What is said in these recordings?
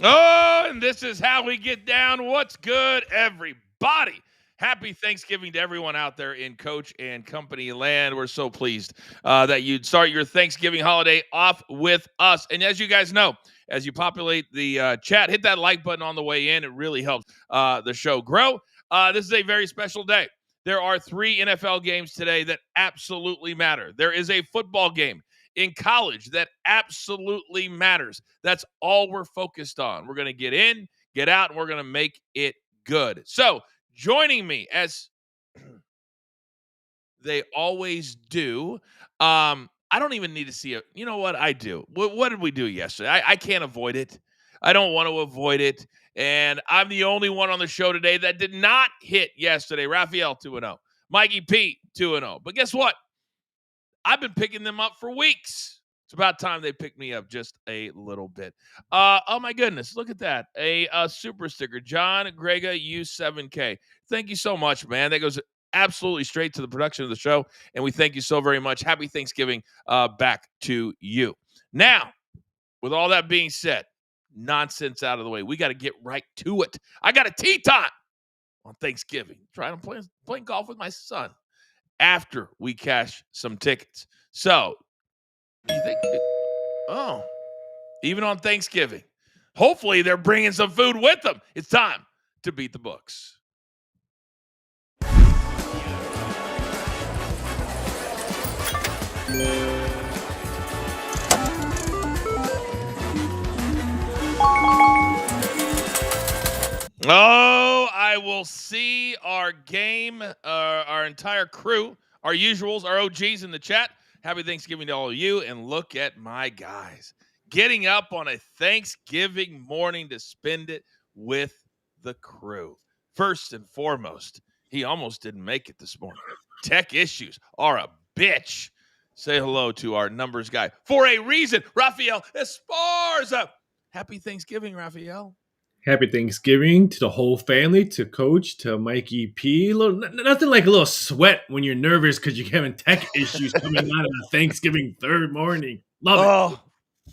Oh, and this is how we get down. What's good, everybody? Happy Thanksgiving to everyone out there in Coach and Company land. We're so pleased that you'd start your Thanksgiving holiday off with us. And as you guys know, as you populate the chat, hit that like button on the way in. It really helps the show grow. This is a very special day. There are 3 NFL games today that absolutely matter. There is a football game in college that absolutely matters. That's all we're focused on. We're going to get in, get out, and we're going to make it good. So, joining me as they always do, I don't even need to see it. You know what? I do. What did we do yesterday? I can't avoid it. I don't want to avoid it. And I'm the only one on the show today that did not hit yesterday. Raphael 2-0. Mikey P 2-0. But guess what? I've been picking them up for weeks. It's about time they pick me up just a little bit. Oh my goodness, look at that. A super sticker. John Grega U7K. Thank you so much, man. That goes absolutely straight to the production of the show. And we thank you so very much. Happy Thanksgiving back to you. Now, with all that being said, nonsense out of the way. We got to get right to it. I got a tea time on Thanksgiving. Trying to playing golf with my son after we cash some tickets. So, you think, even on Thanksgiving, hopefully they're bringing some food with them. It's time to beat the books. Oh, I will see our game, our entire crew, our usuals, our OGs in the chat. Happy Thanksgiving to all of you. And look at my guys getting up on a Thanksgiving morning to spend it with the crew. First and foremost, he almost didn't make it this morning. Tech issues are a bitch. Say hello to our numbers guy for a reason, Raphael Esparza. Happy Thanksgiving, Raphael. Happy Thanksgiving to the whole family, to Coach, to Mikey P. Nothing like a little sweat when you're nervous because you're having tech issues coming out of the Thanksgiving third morning. Love it.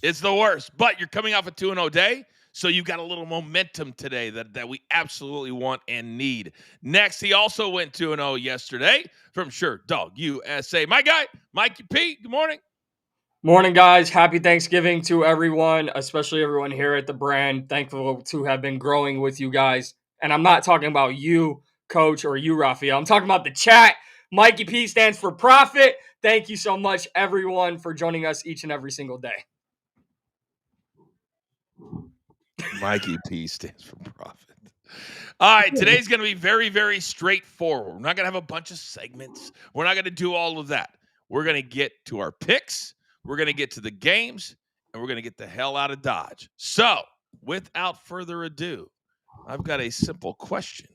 It's the worst. But you're coming off a 2-0 day, so you've got a little momentum today that we absolutely want and need. Next, he also went 2-0 yesterday from Sure Dog USA. My guy, Mikey P. Good morning. Morning, guys. Happy Thanksgiving to everyone, especially everyone here at the brand. Thankful to have been growing with you guys. And I'm not talking about you, Coach, or you, Raphael. I'm talking about the chat. Mikey P stands for profit. Thank you so much, everyone, for joining us each and every single day. Mikey P stands for profit. All right, today's going to be very, very straightforward. We're not going to have a bunch of segments. We're not going to do all of that. We're going to get to our picks. We're going to get to the games, and we're going to get the hell out of Dodge. So, without further ado, I've got a simple question.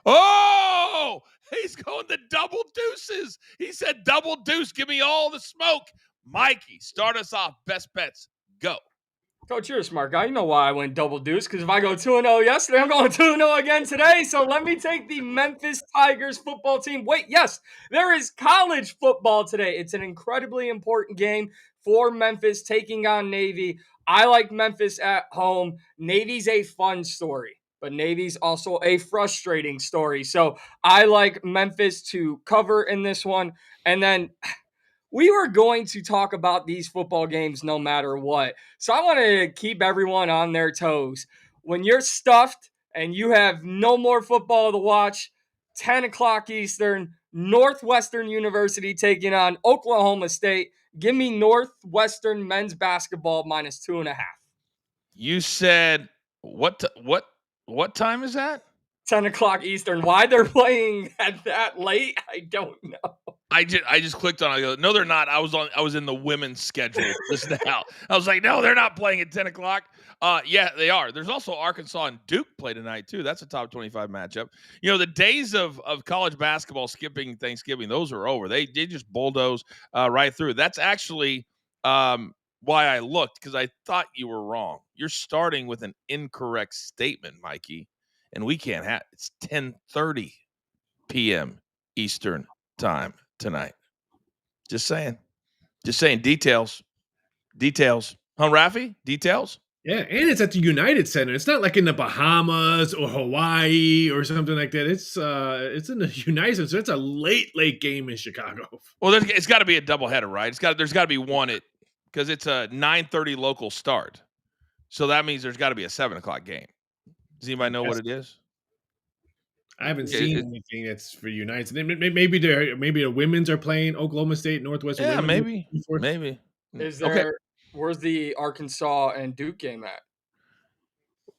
Oh, he's going to double deuces. He said double deuce. Give me all the smoke. Mikey, start us off. Best bets. Go. Coach, you're a smart guy. You know why I went double deuce, because if I go 2-0 yesterday, I'm going 2-0 again today. So let me take the Memphis Tigers football team. Wait, yes, there is college football today. It's an incredibly important game for Memphis taking on Navy. I like Memphis at home. Navy's a fun story, but Navy's also a frustrating story. So I like Memphis to cover in this one. And then we were going to talk about these football games no matter what. So I want to keep everyone on their toes. When you're stuffed and you have no more football to watch, 10 o'clock Eastern, Northwestern University taking on Oklahoma State. Give me Northwestern men's basketball minus 2.5. You said what time is that? 10 o'clock Eastern. Why they're playing at that late, I don't know. I just clicked on it. I go, no, they're not. I was in the women's schedule just now. I was like, no, they're not playing at 10 o'clock. Yeah, they are. There's also Arkansas and Duke play tonight, too. That's a top 25 matchup. You know, the days of college basketball skipping Thanksgiving, those are over. They just bulldoze right through. That's actually why I looked, because I thought you were wrong. You're starting with an incorrect statement, Mikey, and we can't have – it's 10:30 p.m. Eastern time tonight. Just saying. Details. Huh, Rafi? Details? Yeah, and it's at the United Center. It's not like in the Bahamas or Hawaii or something like that. It's in the United Center. So it's a late game in Chicago. Well, it's got to be a doubleheader, right? There's got to be one because it's a 9:30 local start, so that means there's got to be a 7 o'clock game. Does anybody know what it is? I haven't Yeah, seen anything that's for United. Maybe the women's are playing Oklahoma State, Northwestern yeah, women. maybe. Is Okay. there? Where's the Arkansas and Duke game at? Oh,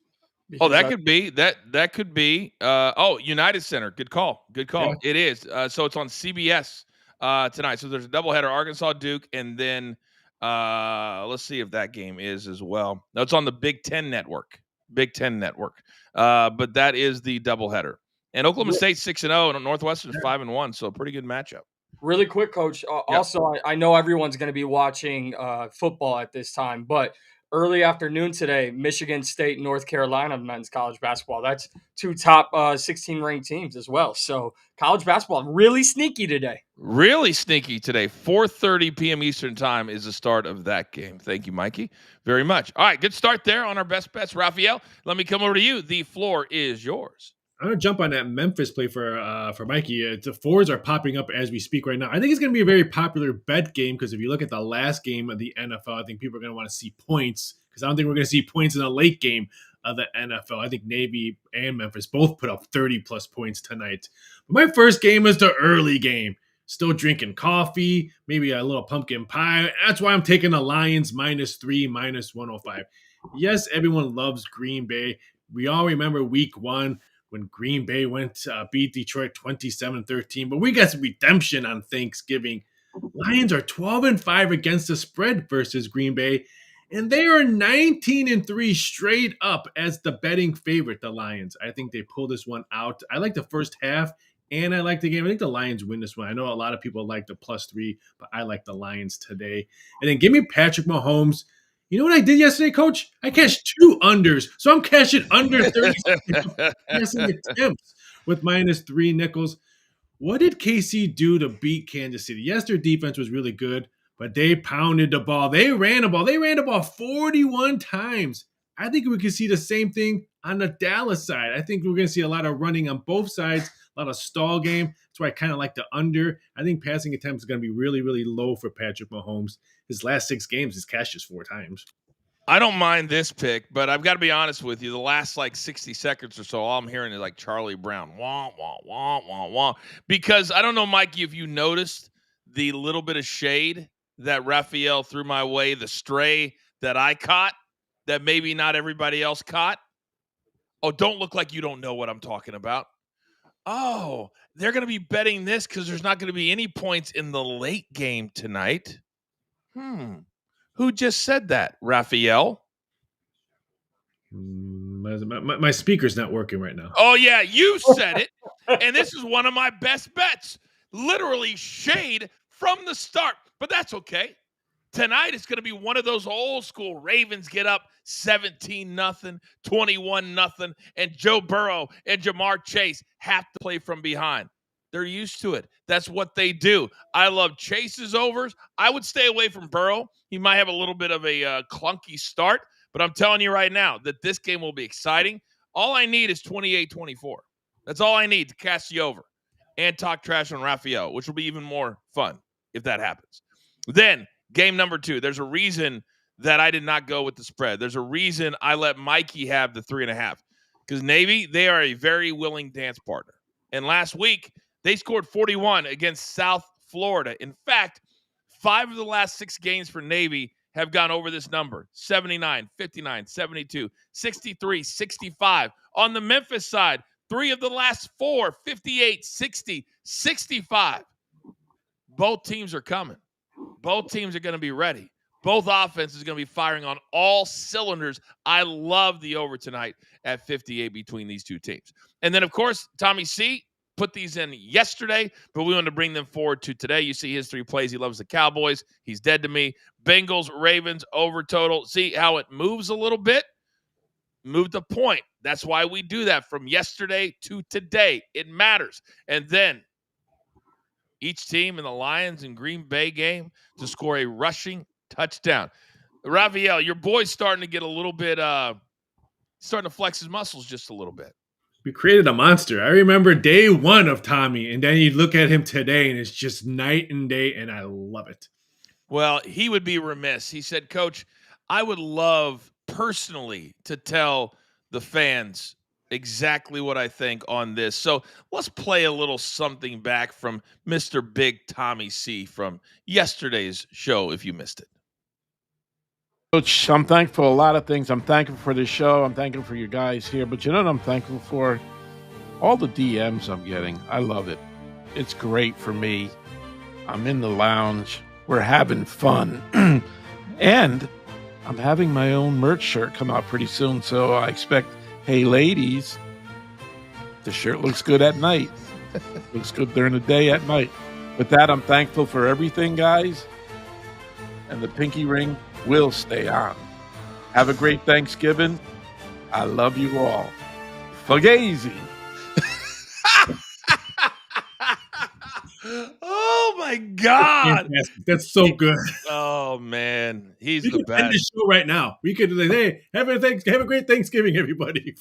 Because that could be that could be. United Center. Good call. Good call. Yeah. It is. So it's on CBS tonight. So there's a doubleheader: Arkansas, Duke, and then let's see if that game is as well. No, it's on the Big Ten Network. Big Ten Network. But that is the doubleheader. And Oklahoma State 6-0, and Northwestern 5-1. So a pretty good matchup. Really quick, Coach. Also, I know everyone's going to be watching football at this time, but early afternoon today, Michigan State, North Carolina men's college basketball. That's two top 16 ranked teams as well. So college basketball really sneaky today. Really sneaky today. 4:30 p.m. Eastern time is the start of that game. Thank you, Mikey, very much. All right, good start there on our best bets. Raphael, let me come over to you. The floor is yours. I'm gonna jump on that Memphis play for Mikey. The fours are popping up as we speak right now. I think it's gonna be a very popular bet game because if you look at the last game of the NFL, I think people are gonna want to see points because I don't think we're gonna see points in the late game of the NFL. I think Navy and Memphis both put up 30 plus points tonight. But my first game is the early game. Still drinking coffee, maybe a little pumpkin pie. That's why I'm taking the Lions -3, -105. Yes, everyone loves Green Bay. We all remember week 1 when Green Bay went beat Detroit 27-13. But we got some redemption on Thanksgiving. Lions are 12-5 against the spread versus Green Bay, and they are 19-3 straight up as the betting favorite, the Lions. I think they pull this one out. I like the first half, and I like the game. I think the Lions win this one. I know a lot of people like the +3, but I like the Lions today. And then give me Patrick Mahomes. You know what I did yesterday, Coach? I cashed 2 unders, so I'm cashing under 30 passing attempts with -3 nickels. What did KC do to beat Kansas City? Yes, their defense was really good, but they pounded the ball. They ran the ball. They ran the ball 41 times. I think we could see the same thing on the Dallas side. I think we're going to see a lot of running on both sides, a lot of stall game. That's why I kind of like the under. I think passing attempts is going to be really, really low for Patrick Mahomes. His last 6 games, he's cashed just 4 times. I don't mind this pick, but I've got to be honest with you. The last 60 seconds or so, all I'm hearing is like Charlie Brown, wah, wah, wah, wah, wah. Because I don't know, Mikey, if you noticed the little bit of shade that Raphael threw my way, the stray that I caught that maybe not everybody else caught. Oh, don't look like you don't know what I'm talking about. Oh, they're going to be betting this because there's not going to be any points in the late game tonight. Who just said that, Raphael? My speaker's not working right now. Oh, yeah, you said it. And this is one of my best bets. Literally shade from the start. But that's okay. Tonight it's going to be one of those old school Ravens get up 17-0, 21-0, and Joe Burrow and Jamar Chase have to play from behind. They're used to it. That's what they do. I love Chase's overs. I would stay away from Burrow. He might have a little bit of a clunky start, but I'm telling you right now that this game will be exciting. All I need is 28-24. That's all I need to cast the over and talk trash on Raphael, which will be even more fun if that happens. Then, game number 2. There's a reason that I did not go with the spread. There's a reason I let Mikey have the 3.5. Because Navy, they are a very willing dance partner. And last week, they scored 41 against South Florida. In fact, 5 of the last 6 games for Navy have gone over this number: 79, 59, 72, 63, 65. On the Memphis side, 3 of the last 4, 58, 60, 65. Both teams are coming. Both teams are going to be ready. Both offenses are going to be firing on all cylinders. I love the over tonight at 58 between these two teams. And then, of course, Tommy C put these in yesterday, but we want to bring them forward to today. You see his 3 plays. He loves the Cowboys. He's dead to me. Bengals, Ravens, over total. See how it moves a little bit? Move the point. That's why we do that from yesterday to today. It matters. And then each team in the Lions and Green Bay game to score a rushing touchdown. Raphael, your boy's starting to get a little bit, starting to flex his muscles just a little bit. We created a monster. I remember day one of Tommy, and then you look at him today, and it's just night and day, and I love it. Well, he would be remiss. He said, Coach, I would love personally to tell the fans exactly what I think on this. So let's play a little something back from Mr. Big Tommy C from yesterday's show if you missed it. Coach, I'm thankful for a lot of things. I'm thankful for this show. I'm thankful for you guys here. But you know what I'm thankful for? All the DMs I'm getting. I love it. It's great for me. I'm in the lounge. We're having fun. And I'm having my own merch shirt come out pretty soon. So I expect, hey, ladies, the shirt looks good at night. Looks good during the day at night. With that, I'm thankful for everything, guys. And the pinky ring will stay on. Have a great Thanksgiving. I love you all. Fugazi. Oh my God. Fantastic. That's so good. Oh man. He's We the could end the best. show right now. We could like, hey, have a great Thanksgiving, everybody.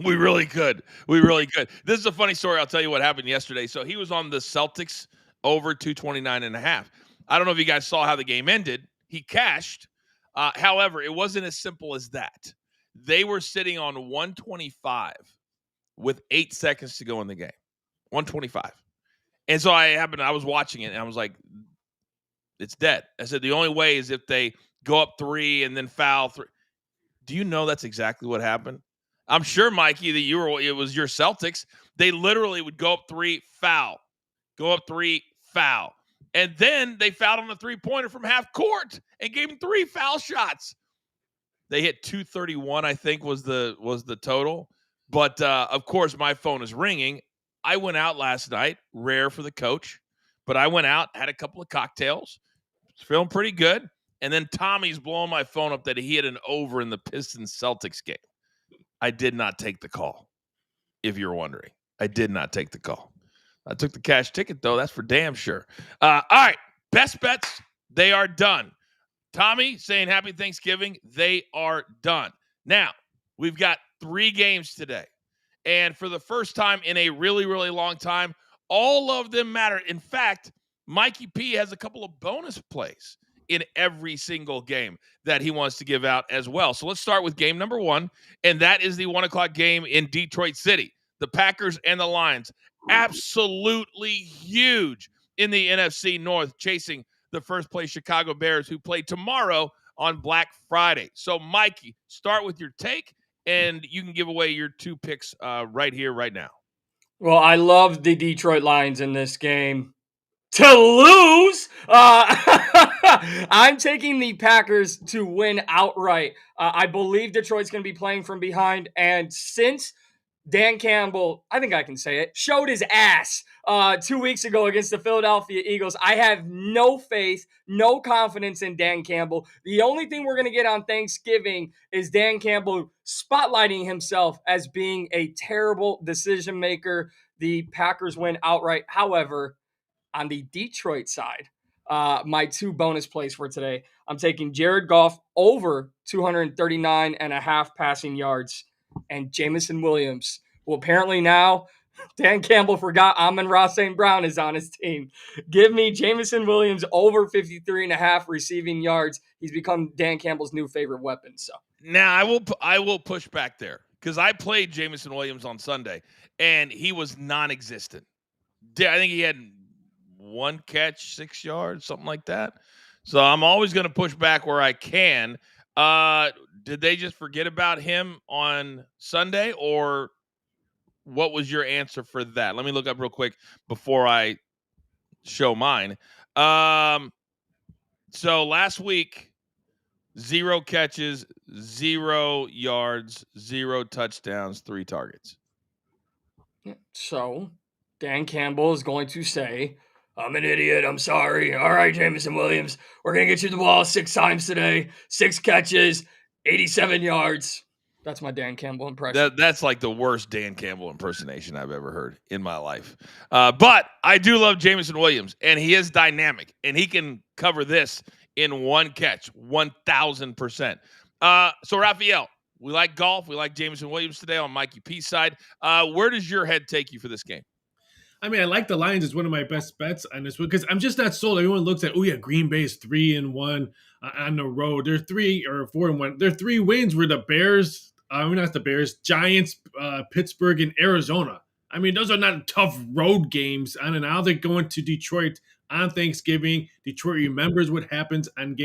We really could. We really could. This is a funny story. I'll tell you what happened yesterday. So he was on the Celtics over 229.5. I don't know if you guys saw how the game ended. He cashed. However, it wasn't as simple as that. They were sitting on 125 with 8 seconds to go in the game. 125. And so I was watching it, and I was like, it's dead. I said, the only way is if they go up 3 and then foul 3. Do you know that's exactly what happened? I'm sure, Mikey, that it was your Celtics. They literally would go up 3, foul. Go up 3, foul. And then they fouled on the three-pointer from half court and gave him 3 foul shots. They hit 231, I think, was the total. But, of course, my phone is ringing. I went out last night, rare for the coach. But I went out, had a couple of cocktails, was feeling pretty good. And then Tommy's blowing my phone up that he hit an over in the Pistons-Celtics game. I did not take the call, if you're wondering. I did not take the call. I took the cash ticket, though. That's for damn sure. All right. Best bets, they are done. Tommy saying happy Thanksgiving. They are done. Now, we've got 3 games today. And for the first time in a really, really long time, all of them matter. In fact, Mikey P has a couple of bonus plays in every single game that he wants to give out as well. So let's start with game number 1, and that is the 1 o'clock game in Detroit City. The Packers and the Lions, absolutely huge in the NFC North, chasing the first-place Chicago Bears, who play tomorrow on Black Friday. So, Mikey, start with your take, and you can give away your 2 picks right here, right now. Well, I love the Detroit Lions in this game. To lose, I'm taking the Packers to win outright. I believe Detroit's going to be playing from behind, and since Dan Campbell, I think I can say it, showed his ass 2 weeks ago against the Philadelphia Eagles, I have no faith, no confidence in Dan Campbell. The only thing we're going to get on Thanksgiving is Dan Campbell spotlighting himself as being a terrible decision maker. The Packers win outright. However, on the Detroit side, my 2 bonus plays for today, I'm taking Jared Goff over 239.5 passing yards and Jameson Williams, who apparently now Dan Campbell forgot Amon-Ra St. Brown is on his team. Give me Jameson Williams over 53.5 receiving yards. He's become Dan Campbell's new favorite weapon. So now I will push back there because I played Jameson Williams on Sunday, and he was non-existent. I think he had 1 catch, 6 yards, something like that. So I'm always going to push back where I can. Did they just forget about him on Sunday, or what was your answer for that? Let me look up real quick before I show mine. So last week, 0 catches, 0 yards, 0 touchdowns, 3 targets. So Dan Campbell is going to say, I'm an idiot. I'm sorry. All right, Jameson Williams, we're going to get you the ball 6 times today. 6 catches, 87 yards. That's my Dan Campbell impression. That's like the worst Dan Campbell impersonation I've ever heard in my life. But I do love Jameson Williams, and he is dynamic, and he can cover this in one catch, 1,000%. So, Raphael, we like golf. We like Jameson Williams today on Mikey P's side. Where does your head take you for this game? I mean, I like the Lions as one of my best bets on this one because I'm just not sold. Everyone looks at, oh yeah, Green Bay is 3-1 on the road. They're 3 or 4-1. Their 3 wins were the Bears. Not the Bears, Giants, Pittsburgh, and Arizona. I mean, those are not tough road games. And now they're going to Detroit on Thanksgiving. Detroit remembers what happens on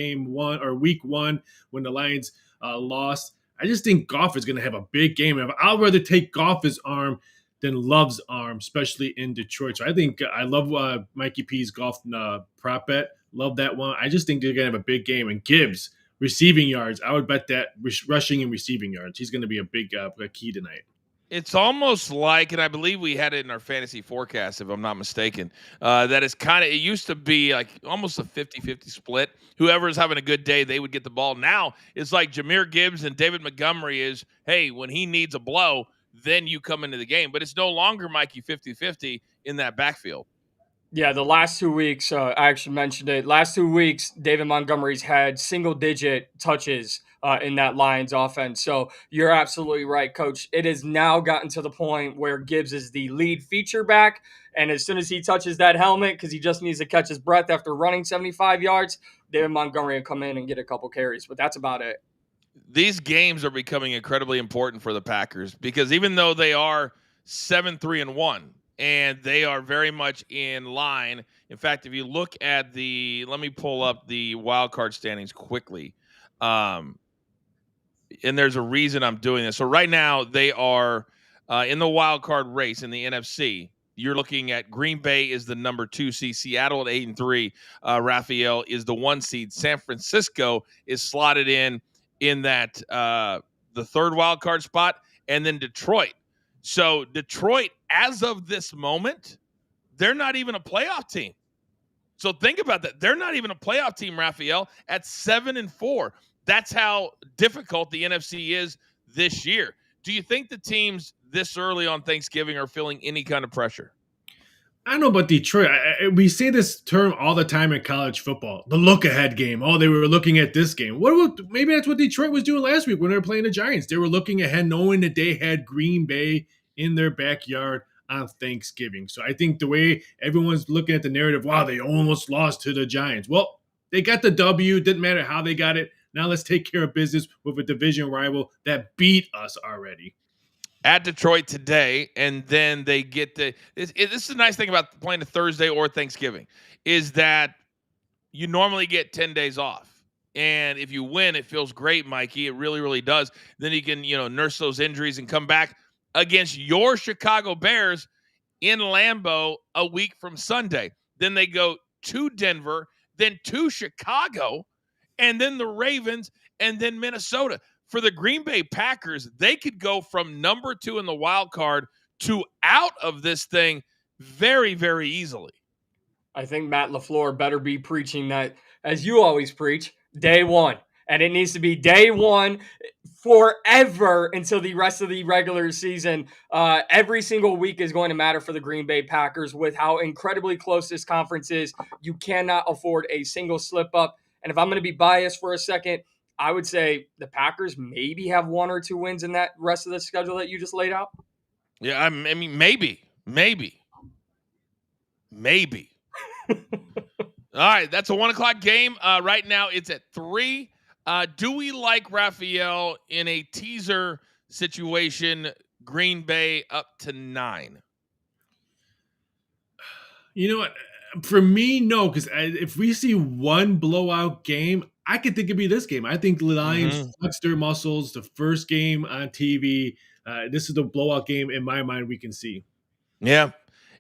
week 1 when the Lions lost. I just think Goff is going to have a big game. I'll rather take Goff's arm than Love's arm, especially in Detroit. So I think I love Mikey P's golf prop bet. Love that one. I just think they're going to have a big game. And Gibbs, receiving yards, I would bet that rushing and receiving yards. He's going to be a big key tonight. It's almost like, and I believe we had it in our fantasy forecast, if I'm not mistaken, that is kind of, it used to be like almost a 50-50 split. Whoever's having a good day, they would get the ball. Now it's like Jahmyr Gibbs and David Montgomery is, hey, when he needs a blow, then you come into the game. But it's no longer, Mikey, 50-50 in that backfield. Yeah, the last 2 weeks, I actually mentioned it. Last 2 weeks, David Montgomery's had single-digit touches in that Lions offense. So you're absolutely right, Coach. It has now gotten to the point where Gibbs is the lead feature back, and as soon as he touches that helmet, because he just needs to catch his breath after running 75 yards, David Montgomery will come in and get a couple carries. But that's about it. These games are becoming incredibly important for the Packers because even though they are 7-3-1 and they are very much in line. In fact, if you look at let me pull up the wild card standings quickly. And there's a reason I'm doing this. So right now they are in the wild card race in the NFC. You're looking at Green Bay is the number 2 seed. Seattle at 8-3. Raphael is the 1 seed. San Francisco is slotted in that the third wild card spot, and then Detroit. So Detroit, as of this moment, they're not even a playoff team. So think about that. They're not even a playoff team, Raphael, at 7-4. That's how difficult the NFC is this year. Do you think the teams this early on Thanksgiving are feeling any kind of pressure? I don't know about Detroit. We say this term all the time in college football, the look-ahead game. Oh, they were looking at this game. Maybe that's what Detroit was doing last week when they were playing the Giants. They were looking ahead, knowing that they had Green Bay in their backyard on Thanksgiving. So I think the way everyone's looking at the narrative, wow, they almost lost to the Giants. Well, they got the W. Didn't matter how they got it. Now let's take care of business with a division rival that beat us already. At Detroit today, and then they get this is a nice thing about playing a Thursday or Thanksgiving, is that you normally get 10 days off. And if you win, it feels great, Mikey. It really, really does. Then you can, nurse those injuries and come back against your Chicago Bears in Lambeau a week from Sunday. Then they go to Denver, then to Chicago, and then the Ravens, and then Minnesota. For the Green Bay Packers, they could go from number 2 in the wild card to out of this thing very, very easily. I think Matt LaFleur better be preaching that, as you always preach, day one. And it needs to be day one forever until the rest of the regular season. Every single week is going to matter for the Green Bay Packers with how incredibly close this conference is. You cannot afford a single slip up. And if I'm going to be biased for a second, I would say the Packers maybe have 1 or 2 wins in that rest of the schedule that you just laid out. Yeah, I mean, maybe. All right, that's a 1:00 game. Right now, it's at 3. Do we like Raphael in a teaser situation? Green Bay up to 9. You know what? For me, no, because if we see one blowout game, I could think it'd be this game. I think the Lions flex their muscles. The first game on TV. This is the blowout game in my mind we can see. Yeah,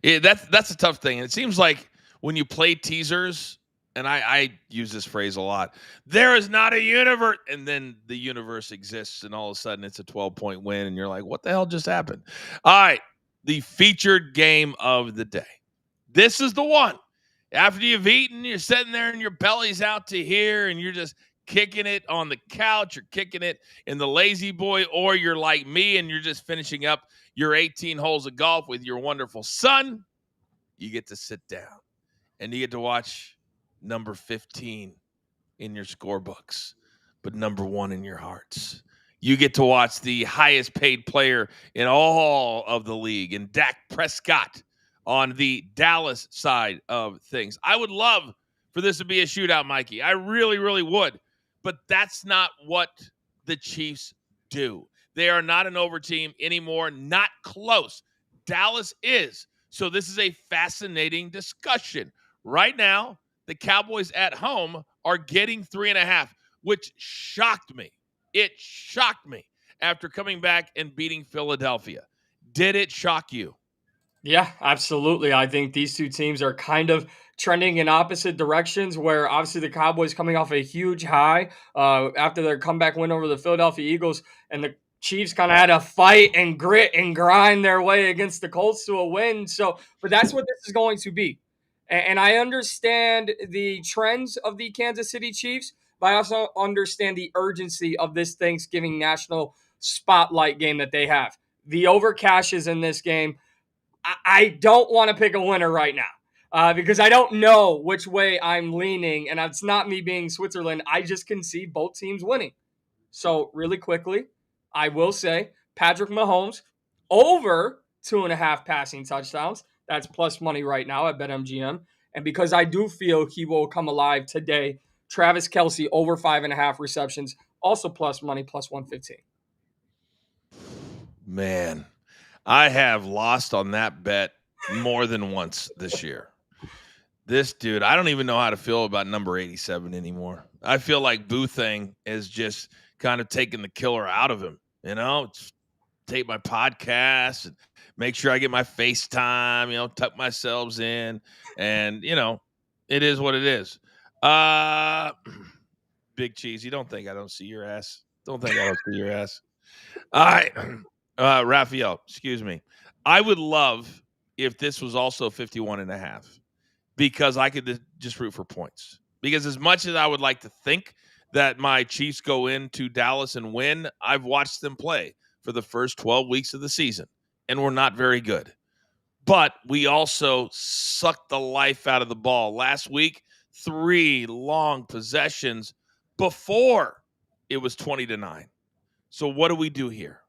that's a tough thing. And it seems like when you play teasers, and I use this phrase a lot, there is not a universe, and then the universe exists, and all of a sudden it's a 12-point win, and you're like, what the hell just happened? All right, the featured game of the day. This is the one. After you've eaten, you're sitting there and your belly's out to here, and you're just kicking it on the couch, you're kicking it in the lazy boy, or you're like me and you're just finishing up your 18 holes of golf with your wonderful son. You get to sit down and you get to watch number 15 in your scorebooks, but number one in your hearts. You get to watch the highest paid player in all of the league, and Dak Prescott on the Dallas side of things. I would love for this to be a shootout, Mikey. I really, really would. But that's not what the Chiefs do. They are not an over team anymore, not close. Dallas is. So this is a fascinating discussion. Right now, the Cowboys at home are getting 3.5, which shocked me. It shocked me after coming back and beating Philadelphia. Did it shock you? Yeah, absolutely. I think these two teams are kind of trending in opposite directions, where obviously the Cowboys coming off a huge high after their comeback win over the Philadelphia Eagles, and the Chiefs kind of had to fight and grit and grind their way against the Colts to a win. So, but that's what this is going to be. And I understand the trends of the Kansas City Chiefs, but I also understand the urgency of this Thanksgiving national spotlight game that they have. The over cashes in this game. I don't want to pick a winner right now because I don't know which way I'm leaning, and it's not me being Switzerland. I just can see both teams winning. So really quickly, I will say Patrick Mahomes over 2.5 passing touchdowns. That's plus money right now at BetMGM. And because I do feel he will come alive today, Travis Kelce over 5.5 receptions, also plus money, plus 115. Man, I have lost on that bet more than once this year. This dude, I don't even know how to feel about number 87 anymore. I feel like Boothang is just kind of taking the killer out of him. Just take my podcast and make sure I get my FaceTime, tuck myself in. And, it is what it is. Big Cheesy, don't think I don't see your ass. Don't think I don't see your ass. All right. Raphael, excuse me. I would love if this was also 51.5 because I could just root for points. Because as much as I would like to think that my Chiefs go into Dallas and win, I've watched them play for the first 12 weeks of the season, and we're not very good. But we also sucked the life out of the ball. Last week, 3 long possessions before it was 20-9. So what do we do here?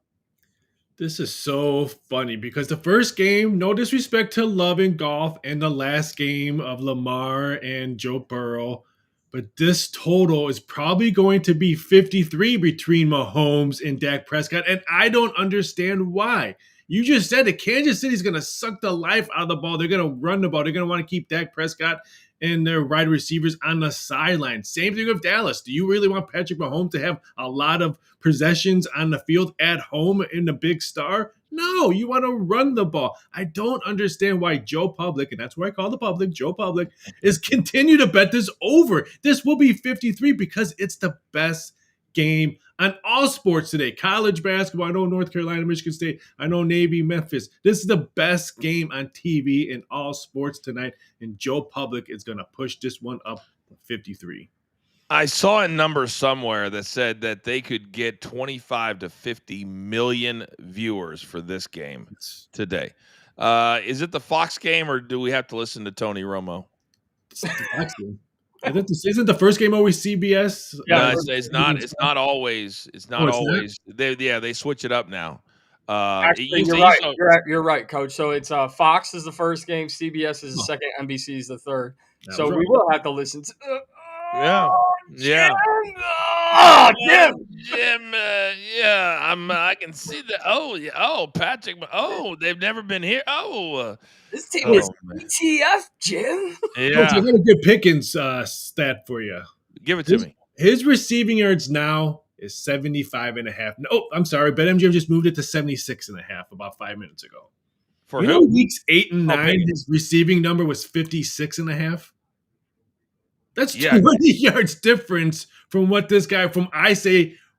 This is so funny because the first game, no disrespect to Love and Golf, and the last game of Lamar and Joe Burrow, but this total is probably going to be 53 between Mahomes and Dak Prescott, and I don't understand why. You just said that Kansas City is going to suck the life out of the ball. They're going to run the ball. They're going to want to keep Dak Prescott and their wide receivers on the sideline. Same thing with Dallas. Do you really want Patrick Mahomes to have a lot of possessions on the field at home in the big star? No, you want to run the ball. I don't understand why Joe Public, and that's why I call the public, Joe Public, is continue to bet this over. This will be 53 because it's the best game on all sports today. College basketball, I know North Carolina, Michigan State, I know Navy, Memphis. This is the best game on TV in all sports tonight, and Joe Public is going to push this one up to 53. I saw a number somewhere that said that they could get 25 to 50 million viewers for this game today. Is it the Fox game, or do we have to listen to Tony Romo? It's the Fox game. Isn't the first game always CBS? Yeah, no, it's not. It's not always. It's not always. They switch it up now. Actually, you're right. You're right, Coach. So it's Fox is the first game, CBS is the second, NBC is the third. So we will have to listen to. Jim, I can see that. Patrick. They've never been here. This team is ETF, Jim. Yeah, Coach, I got a good Pickens stat for you. Give it to me. His receiving yards now is 75.5. No, I'm sorry, BetMGM just moved it to 76.5 about 5 minutes ago. For who? Weeks 8 and 9, his receiving number was 56.5. That's 20 yards difference from what this guy from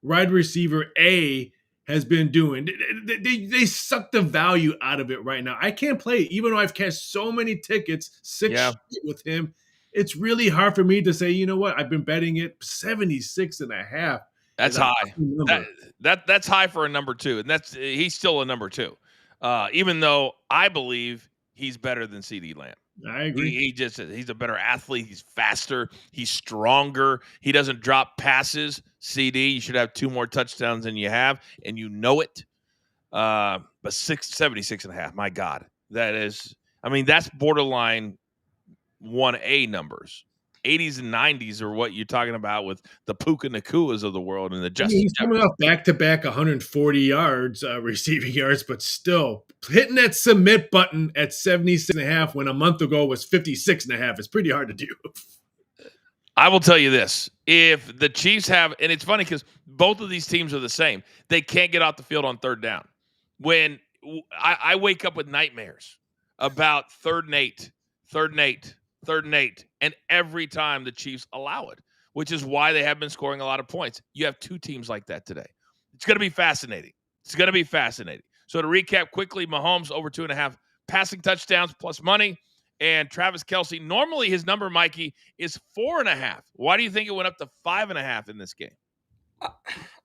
wide receiver A has been doing. They suck the value out of it right now. I can't play it, even though I've cashed so many tickets, 6 with him. It's really hard for me to say, you know what? I've been betting it 76.5. That's high. That's high for a number 2, and he's still a number 2. Even though I believe he's better than CeeDee Lamb. I agree. He's a better athlete. He's faster. He's stronger. He doesn't drop passes. CD, you should have 2 more touchdowns than you have, and you know it. But 76.5. My God, that's borderline 1A numbers. 80s and 90s are what you're talking about with the Puka Nakuas of the world and the Justin. He's coming off back-to-back 140 yards, receiving yards, but still hitting that submit button at 76.5 when a month ago was 56.5 is pretty hard to do. I will tell you this. If the Chiefs have, and it's funny because both of these teams are the same, they can't get off the field on third down. When I wake up with nightmares about 3rd and 8, 3rd and 8, 3rd and 8, and every time the Chiefs allow it, which is why they have been scoring a lot of points. You have 2 teams like that today. It's going to be fascinating. So to recap quickly, Mahomes over 2.5 passing touchdowns plus money. And Travis Kelce, normally his number, Mikey, is 4.5. Why do you think it went up to 5.5 in this game?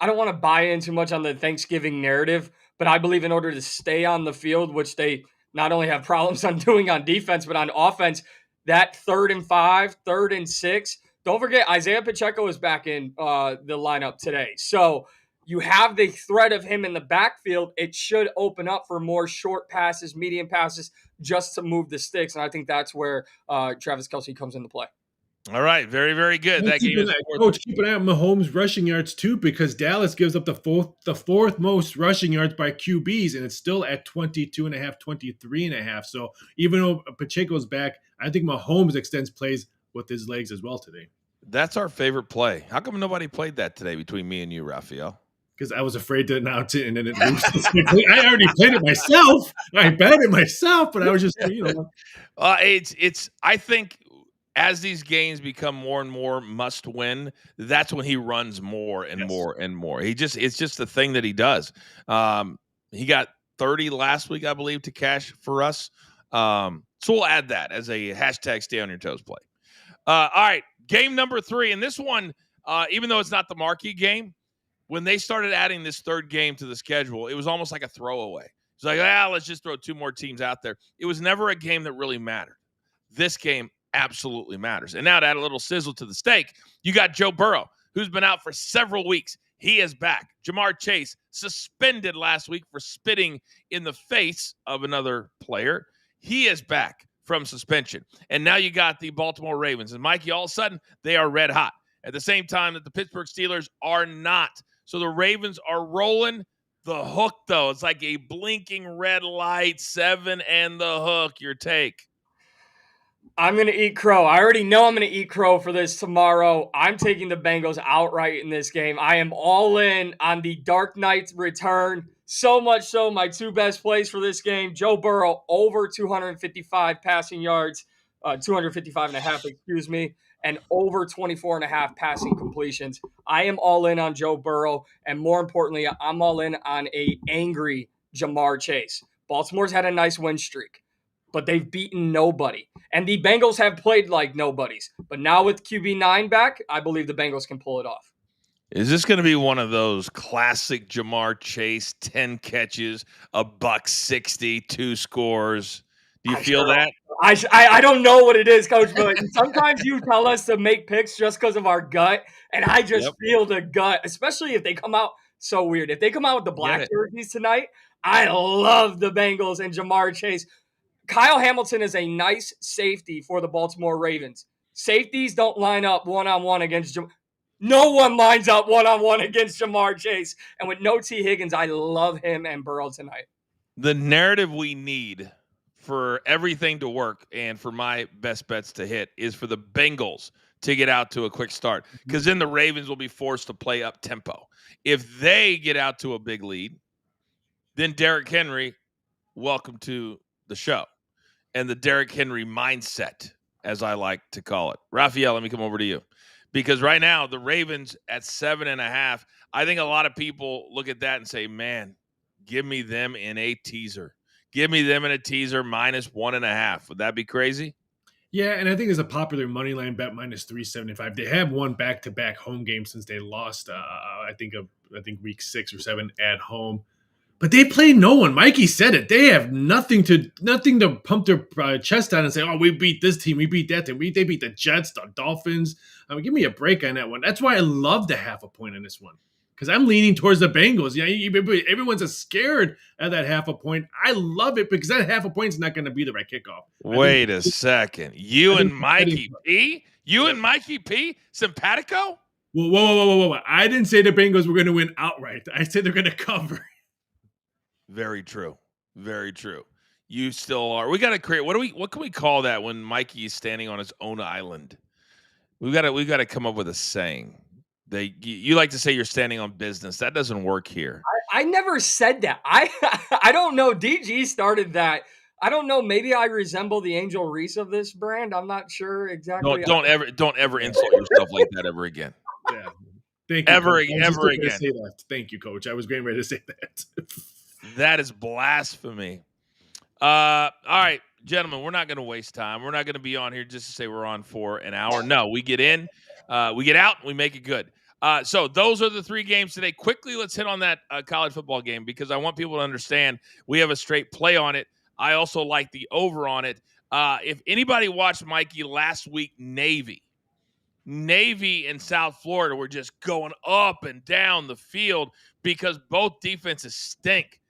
I don't want to buy in too much on the Thanksgiving narrative, but I believe in order to stay on the field, which they not only have problems on doing on defense, but on offense, that 3rd and 5, 3rd and 6. Don't forget, Isaiah Pacheco is back in the lineup today. So you have the threat of him in the backfield. It should open up for more short passes, medium passes, just to move the sticks. And I think that's where Travis Kelce comes into play. All right. Very, very good. Coach, keep an eye on Mahomes' rushing yards, too, because Dallas gives up the fourth most rushing yards by QBs, and it's still at 22.5, 23.5. So even though Pacheco's back, I think Mahomes extends plays with his legs as well today. That's our favorite play. How come nobody played that today between me and you, Raphael? Because I was afraid to announce it, and then it loses. I already played it myself. I bet it myself, but I was just, I think as these games become more and more must win, that's when he runs more and more and more. It's just the thing that he does. He got 30 last week, I believe, to cash for us. So we'll add that as a hashtag stay on your toes play. All right. Game number 3. And this one, even though it's not the marquee game, when they started adding this 3rd game to the schedule, it was almost like a throwaway. It's like, let's just throw 2 more teams out there. It was never a game that really mattered. This game absolutely matters. And now to add a little sizzle to the steak, you got Joe Burrow, who's been out for several weeks. He is back. Jamar Chase, suspended last week for spitting in the face of another player. He is back from suspension. And now you got the Baltimore Ravens. And Mikey, all of a sudden, they are red hot. At the same time that the Pittsburgh Steelers are not. So the Ravens are rolling. The hook, though, it's like a blinking red light. 7 and the hook. Your take. I'm going to eat crow. I already know I'm going to eat crow for this tomorrow. I'm taking the Bengals outright in this game. I am all in on the Dark Knight's return. So much so, my 2 best plays for this game, Joe Burrow over 255 passing yards, 255.5, excuse me, and over 24.5 passing completions. I am all in on Joe Burrow, and more importantly, I'm all in on a angry Jamar Chase. Baltimore's had a nice win streak, but they've beaten nobody. And the Bengals have played like nobodies. But now with QB9 back, I believe the Bengals can pull it off. Is this going to be one of those classic Jamar Chase 10 catches, $160, 2 scores? Do you feel that? I don't know what it is, Coach, but sometimes you tell us to make picks just because of our gut, and I just feel the gut, especially if they come out so weird. If they come out with the black jerseys tonight, I love the Bengals and Jamar Chase. Kyle Hamilton is a nice safety for the Baltimore Ravens. Safeties don't line up one-on-one against Jamar. No one lines up one-on-one against Jamar Chase. And with no T. Higgins, I love him and Burrow tonight. The narrative we need for everything to work and for my best bets to hit is for the Bengals to get out to a quick start, because then the Ravens will be forced to play up tempo. If they get out to a big lead, then Derrick Henry, welcome to the show. And the Derrick Henry mindset, as I like to call it. Raphael, let me come over to you. Because right now, the Ravens at 7.5, I think a lot of people look at that and say, man, give me them in a teaser. Give me them in a teaser minus 1.5. Would that be crazy? Yeah, and I think it's a popular money line bet minus 375. They have won back-to-back home games since they lost, I think week 6 or 7 at home. But they play no one. Mikey said it. They have nothing to pump their chest out and say, "Oh, we beat this team, we beat that team, they beat the Jets, the Dolphins." I mean, give me a break on that one. That's why I love the half a point on this one because I'm leaning towards the Bengals. Yeah, everyone's scared of that half a point. I love it because that half a point is not going to be the right kickoff. Wait a second. You and Mikey P? You and Mikey P? Simpatico? Whoa. I didn't say the Bengals were going to win outright. I said they're going to cover. Very true. Very true. You still are. We got to create. What can we call that when Mikey is standing on his own island? We got to come up with a saying. You like to say you're standing on business. That doesn't work here. I never said that. I don't know. DG started that. I don't know. Maybe I resemble the Angel Reese of this brand. I'm not sure exactly. Don't ever insult yourself like that ever again. Yeah. Thank you. Ever Coach. again. Say that. Thank you, Coach. I was getting ready to say that. That is blasphemy. All right, gentlemen, we're not going to waste time. We're not going to be on here just to say we're on for an hour. No, we get in, we get out, we make it good. So those are the 3 games today. Quickly, let's hit on that college football game because I want people to understand we have a straight play on it. I also like the over on it. If anybody watched Mikey last week, Navy and South Florida were just going up and down the field because both defenses stink.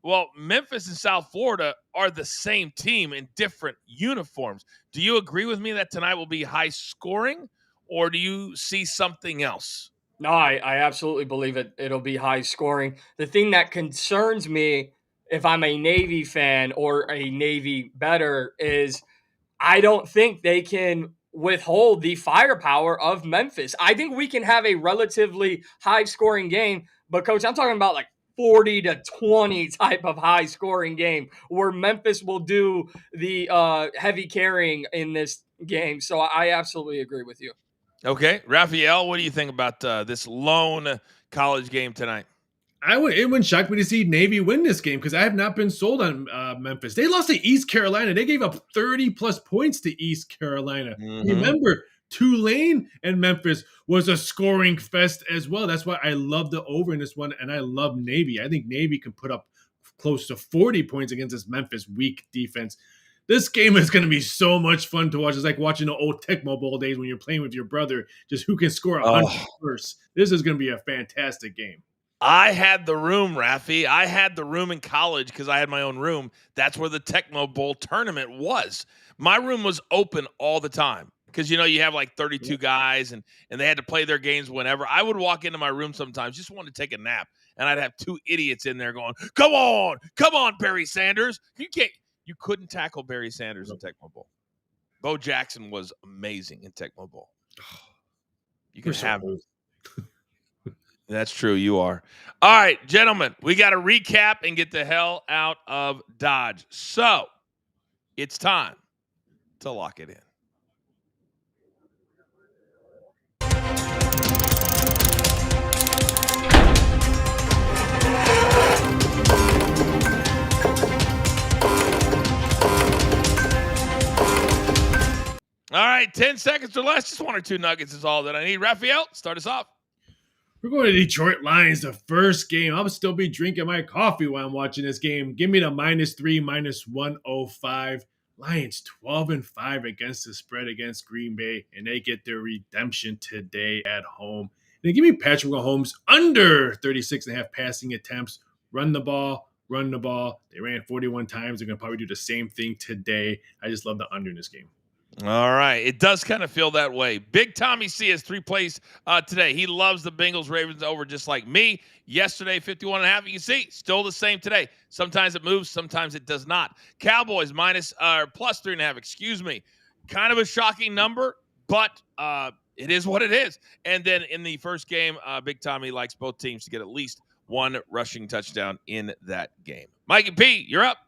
Well, Memphis and South Florida are the same team in different uniforms. Do you agree with me that tonight will be high scoring, or do you see something else? No, I absolutely believe it'll be high scoring. The thing that concerns me if I'm a Navy fan or a Navy bettor is I don't think they can withhold the firepower of Memphis. I think we can have a relatively high scoring game, but Coach, I'm talking about like 40-20 type of high scoring game where Memphis will do the heavy carrying in this game. So I absolutely agree with you. Okay. Raphael, what do you think about this lone college game tonight? It wouldn't shock me to see Navy win this game because I have not been sold on Memphis. They lost to East Carolina. They gave up 30-plus points to East Carolina. Mm-hmm. Remember, Tulane and Memphis was a scoring fest as well. That's why I love the over in this one, and I love Navy. I think Navy can put up close to 40 points against this Memphis weak defense. This game is going to be so much fun to watch. It's like watching the old Tecmo Bowl days when you're playing with your brother, just who can score 100 first. This is going to be a fantastic game. I had the room, Rafi. I had the room in college because I had my own room. That's where the Tecmo Bowl tournament was. My room was open all the time because, you have like 32 guys and they had to play their games whenever. I would walk into my room sometimes, just wanted to take a nap, and I'd have 2 idiots in there going, come on, Barry Sanders. You couldn't tackle Barry Sanders in Tecmo Bowl. Bo Jackson was amazing in Tecmo Bowl. You can have him. That's true. You are. All right, gentlemen, we got to recap and get the hell out of Dodge. So it's time to lock it in. All right, 10 seconds or less. Just 1 or 2 nuggets is all that I need. Raphael, start us off. We're going to Detroit Lions, the first game. I'll still be drinking my coffee while I'm watching this game. Give me the -3, -105. Lions 12-5 against the spread against Green Bay, and they get their redemption today at home. And give me Patrick Mahomes under 36.5 passing attempts. Run the ball. They ran 41 times. They're going to probably do the same thing today. I just love the under in this game. All right. It does kind of feel that way. Big Tommy C has 3 plays today. He loves the Bengals Ravens over just like me. Yesterday, 51.5. You can see, still the same today. Sometimes it moves, sometimes it does not. Cowboys plus 3.5. Excuse me. Kind of a shocking number, but it is what it is. And then in the first game, Big Tommy likes both teams to get at least 1 rushing touchdown in that game. Mikey P, you're up.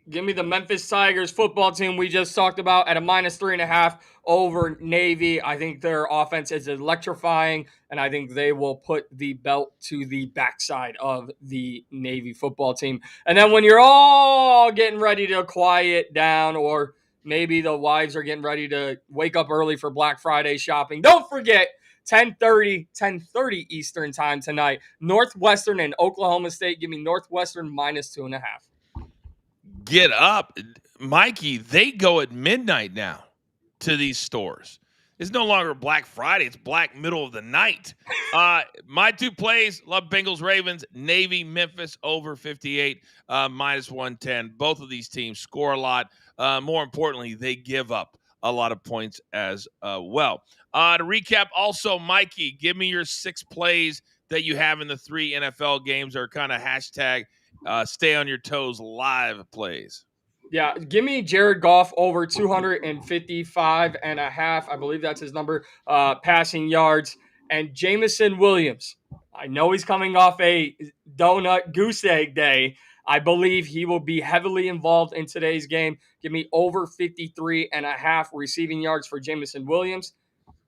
Give me the Memphis Tigers football team we just talked about at a -3.5 over Navy. I think their offense is electrifying, and I think they will put the belt to the backside of the Navy football team. And then when you're all getting ready to quiet down, or maybe the wives are getting ready to wake up early for Black Friday shopping, don't forget 10:30 Eastern time tonight. Northwestern and Oklahoma State. Give me Northwestern -2.5. Get up. Mikey, they go at midnight now to these stores. It's no longer Black Friday. It's Black middle of the night. My two plays, love Bengals, Ravens, Navy, Memphis over 58, -110. Both of these teams score a lot. More importantly, they give up a lot of points as well. To recap, also, Mikey, give me your 6 plays that you have in the 3 NFL games, or kind of hashtag stay on your toes live plays. Yeah, give me Jared Goff over 255.5. I believe that's his number, passing yards. And Jamison Williams. I know he's coming off a donut goose egg day. I believe he will be heavily involved in today's game. Give me over 53.5 receiving yards for Jamison Williams.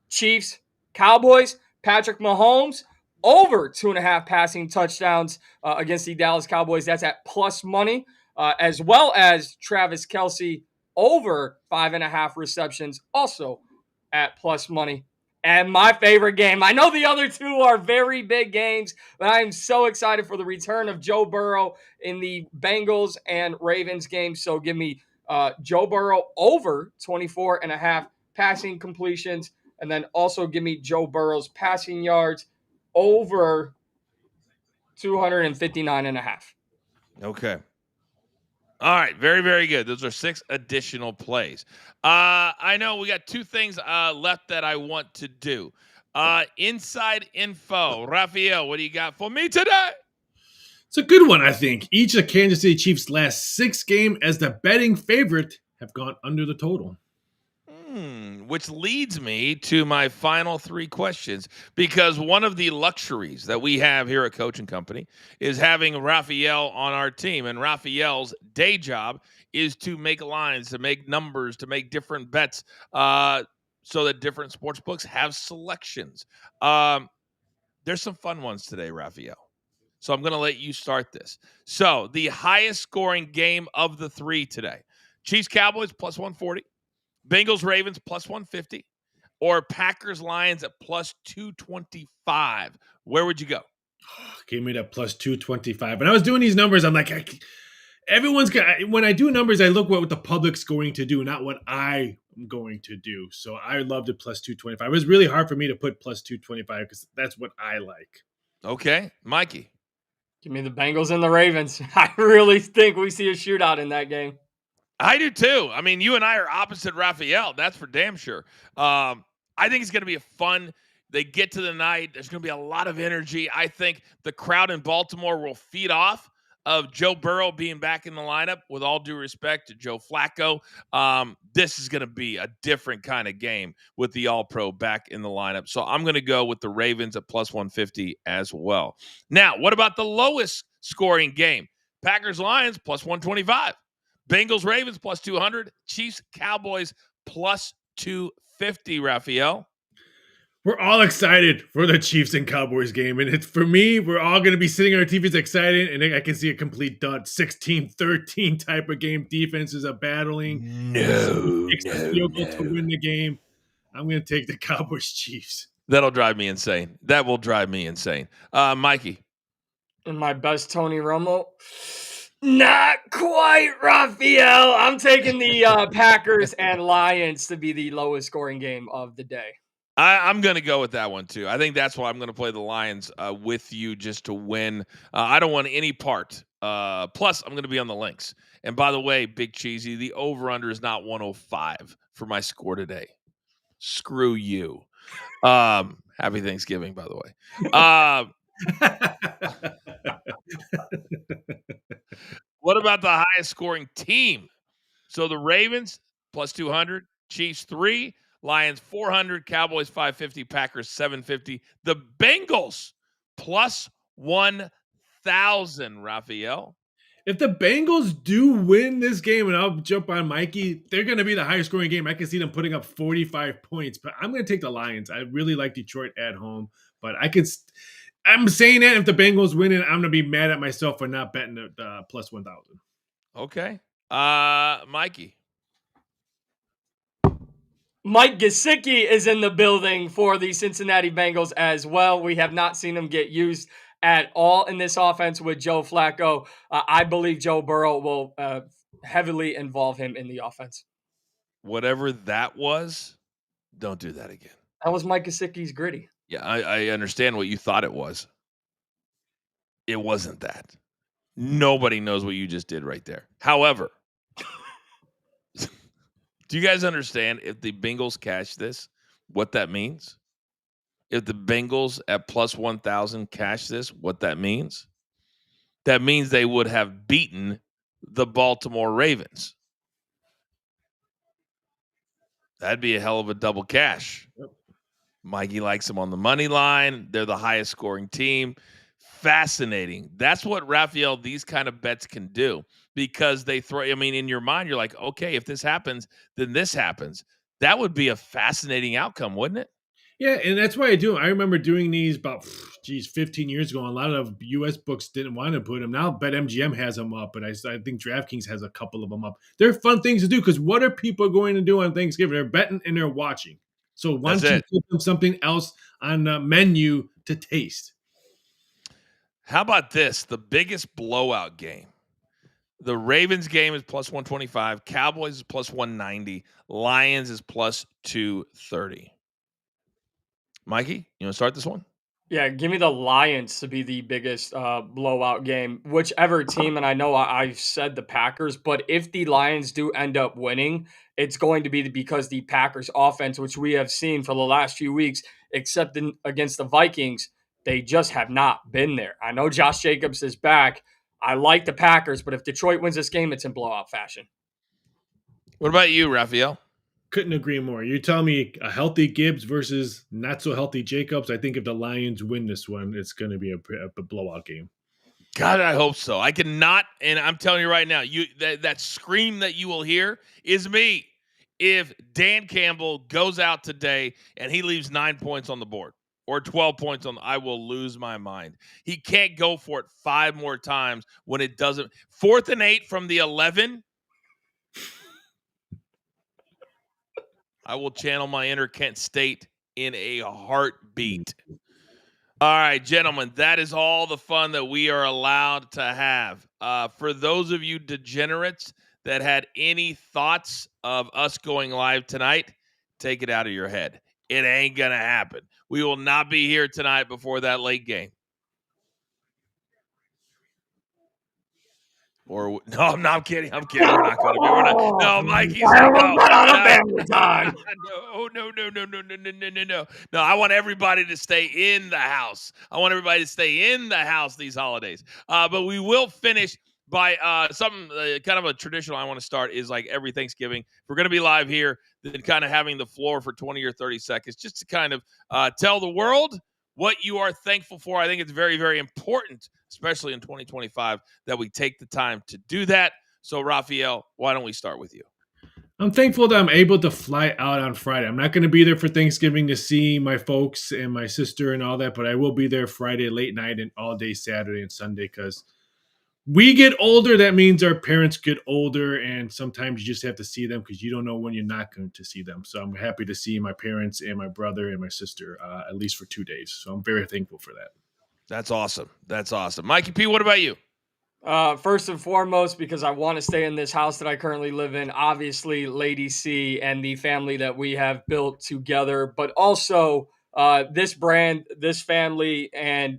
Chiefs, Cowboys, Patrick Mahomes, over 2.5 passing touchdowns against the Dallas Cowboys. That's at plus money. As well as Travis Kelce over 5.5 receptions, also at plus money. And my favorite game. I know the other two are very big games, but I am so excited for the return of Joe Burrow in the Bengals and Ravens game. So give me Joe Burrow over 24.5 passing completions. And then also give me Joe Burrow's passing yards over 259.5. Okay. All right, very, very good. Those are 6 additional plays. I know we got 2 things left that I want to do. Inside info. Raphael, what do you got for me today? It's a good one, I think. Each of Kansas City Chiefs' last 6 games as the betting favorite have gone under the total. Which leads me to my final 3 questions, because one of the luxuries that we have here at Coach and Company is having Raphael on our team, and Raphael's day job is to make lines, to make numbers, to make different bets, so that different sports books have selections. There's some fun ones today, Raphael. So I'm going to let you start this. So the highest scoring game of the 3 today: Chiefs Cowboys plus 140. Bengals, Ravens, plus 150, or Packers, Lions at plus 225. Where would you go? Give me that plus 225. And I was doing these numbers. I'm like, everyone's got, when I do numbers, I look what the public's going to do, not what I'm going to do. So I loved it plus 225. It was really hard for me to put plus 225 because that's what I like. Okay. Mikey. Give me the Bengals and the Ravens. I really think we see a shootout in that game. I do too. I mean, you and I are opposite Raphael. That's for damn sure. I think it's going to be a fun. They get to the night. There's going to be a lot of energy. I think the crowd in Baltimore will feed off of Joe Burrow being back in the lineup. With all due respect to Joe Flacco, this is going to be a different kind of game with the All-Pro back in the lineup. So I'm going to go with the Ravens at plus 150 as well. Now, what about the lowest scoring game? Packers Lions plus 125. Bengals, Ravens, plus 200. Chiefs, Cowboys, plus 250, Raphael. We're all excited for the Chiefs and Cowboys game. And it's, for me, we're all going to be sitting on our TVs excited. And I can see a complete dud. 16-13 type of game. Defenses are battling. No. To win the game. I'm going to take the Cowboys Chiefs. That'll drive me insane. That will drive me insane. Mikey. In my best Tony Romo. Not quite, Raphael. I'm taking the Packers and Lions to be the lowest scoring game of the day. I'm going to go with that one, too. I think that's why I'm going to play the Lions with you just to win. I don't want any part. Plus, I'm going to be on the links. And by the way, Big Cheesy, the over-under is not 105 for my score today. Screw you. Happy Thanksgiving, by the way. What about the highest scoring team? So the Ravens plus 200, Chiefs 3, Lions 400, Cowboys 550, Packers 750. The Bengals plus 1,000, Raphael. If the Bengals do win this game, and I'll jump on Mikey, they're going to be the highest scoring game. I can see them putting up 45 points, but I'm going to take the Lions. I really like Detroit at home, but I'm saying that if the Bengals win it, I'm going to be mad at myself for not betting the plus 1,000. Okay. Mikey. Mike Gesicki is in the building for the Cincinnati Bengals as well. We have not seen him get used at all in this offense with Joe Flacco. I believe Joe Burrow will heavily involve him in the offense. Whatever that was, don't do that again. That was Mike Gesicki's gritty. Yeah, I understand what you thought it was. It wasn't that. Nobody knows what you just did right there. However, do you guys understand if the Bengals cash this, what that means? If the Bengals at plus 1,000 cash this, what that means? That means they would have beaten the Baltimore Ravens. That'd be a hell of a double cash. Yep. Mikey likes them on the money line. They're the highest scoring team. Fascinating. That's what, Raphael, these kind of bets can do, because they throw, I mean, in your mind, you're like, okay, if this happens, then this happens. That would be a fascinating outcome, wouldn't it? Yeah, and that's why I do. I remember doing these about 15 years ago. And a lot of U.S. books didn't want to put them. Now BetMGM has them up, but I think DraftKings has a couple of them up. They're fun things to do, because what are people going to do on Thanksgiving? They're betting and they're watching. So why don't you put them something else on the menu to taste? How about this? The biggest blowout game. The Ravens game is plus 125. Cowboys is plus 190. Lions is plus 230. Mikey, you want to start this one? Yeah, give me the Lions to be the biggest blowout game. Whichever team, and I know I've said the Packers, but if the Lions do end up winning, it's going to be because the Packers offense, which we have seen for the last few weeks, except against the Vikings, they just have not been there. I know Josh Jacobs is back. I like the Packers, but if Detroit wins this game, it's in blowout fashion. What about you, Raphael? Couldn't agree more. You're telling me a healthy Gibbs versus not so healthy Jacobs. I think if the Lions win this one, it's going to be a blowout game. God, I hope so. I cannot, and I'm telling you right now, that scream that you will hear is me if Dan Campbell goes out today and he leaves 9 points on the board or 12 points on. I will lose my mind. He can't go for it 5 more times when it doesn't. 4th and 8 from the 11. I will channel my inner Kent State in a heartbeat. All right, gentlemen, that is all the fun that we are allowed to have. For those of you degenerates that had any thoughts of us going live tonight, take it out of your head. It ain't going to happen. We will not be here tonight before that late game. Or no, I'm kidding. I'm kidding. We're not going to be. We're not. No, Mikey's like, no. No, I want everybody to stay in the house. I want everybody to stay in the house these holidays. But we will finish by something kind of a traditional I want to start is like every Thanksgiving. If we're going to be live here, then kind of having the floor for 20 or 30 seconds just to kind of tell the world what you are thankful for. I think it's very, very important, especially in 2025, that we take the time to do that. So, Raphael, why don't we start with you? I'm thankful that I'm able to fly out on Friday. I'm not going to be there for Thanksgiving to see my folks and my sister and all that, but I will be there Friday late night and all day Saturday and Sunday, because we get older. That means our parents get older, and sometimes you just have to see them because you don't know when you're not going to see them. So I'm happy to see my parents and my brother and my sister at least for 2 days. So I'm very thankful for that. That's awesome. That's awesome. Mikey P., what about you? First and foremost, because I want to stay in this house that I currently live in, obviously Lady C and the family that we have built together, but also this brand, this family, and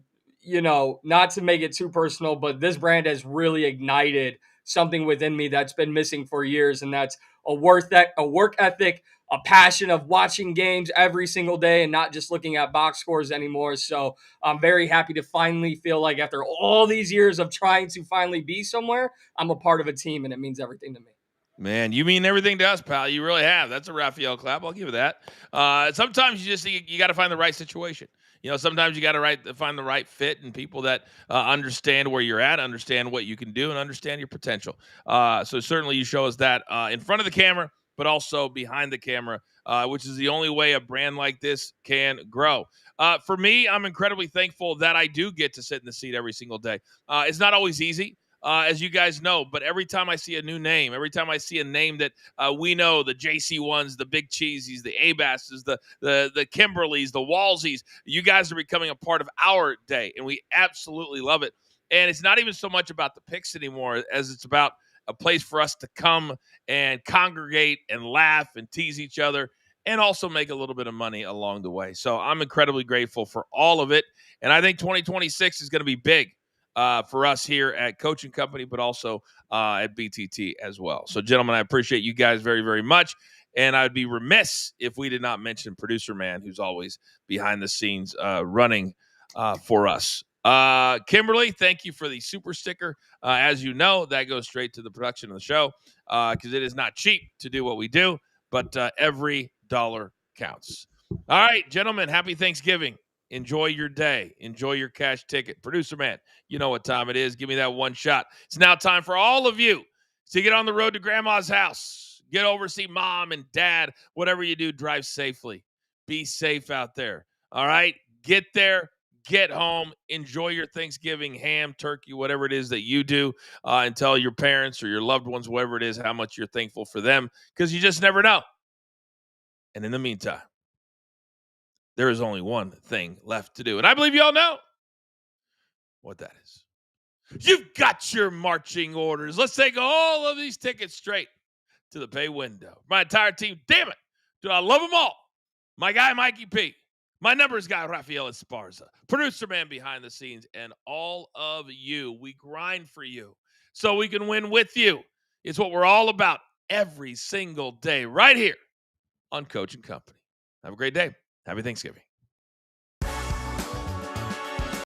not to make it too personal, but this brand has really ignited something within me that's been missing for years, and that's a work ethic, a passion of watching games every single day and not just looking at box scores anymore. So I'm very happy to finally feel like after all these years of trying to finally be somewhere, I'm a part of a team, and it means everything to me. Man, you mean everything to us, pal. You really have. That's a Raphael clap. I'll give you that. Sometimes you got to find the right situation. Sometimes you got to find the right fit and people that understand where you're at, understand what you can do, and understand your potential. So certainly you show us that in front of the camera, but also behind the camera, which is the only way a brand like this can grow. For me, I'm incredibly thankful that I do get to sit in the seat every single day. It's not always easy. as you guys know. But every time I see a new name, every time I see a name that we know, the JC1s, the Big Cheesies, the Abasses, the Kimberleys, the Walsies, you guys are becoming a part of our day, and we absolutely love it. And it's not even so much about the picks anymore as it's about a place for us to come and congregate and laugh and tease each other and also make a little bit of money along the way. So I'm incredibly grateful for all of it. And I think 2026 is going to be big for us here at Coaching Company, but also at BTT as well. So, gentlemen, I appreciate you guys very, very much. And I'd be remiss if we did not mention Producer Man, who's always behind the scenes running for us. Kimberly, thank you for the super sticker. As you know, that goes straight to the production of the show because it is not cheap to do what we do, but every dollar counts. All right, gentlemen, happy Thanksgiving. Enjoy your day. Enjoy your cash ticket. Producer Man, you know what time it is. Give me that one shot. It's now time for all of you to get on the road to Grandma's house. Get over, see Mom and Dad. Whatever you do, drive safely. Be safe out there. All right? Get there. Get home. Enjoy your Thanksgiving ham, turkey, whatever it is that you do, and tell your parents or your loved ones, whoever it is, how much you're thankful for them, because you just never know. And in the meantime, there is only one thing left to do. And I believe you all know what that is. You've got your marching orders. Let's take all of these tickets straight to the pay window. My entire team, damn it, do I love them all. My guy, Mikey P. My numbers guy, Rafael Esparza. Producer Man behind the scenes. And all of you. We grind for you so we can win with you. It's what we're all about every single day right here on Coaching Company. Have a great day. Happy Thanksgiving.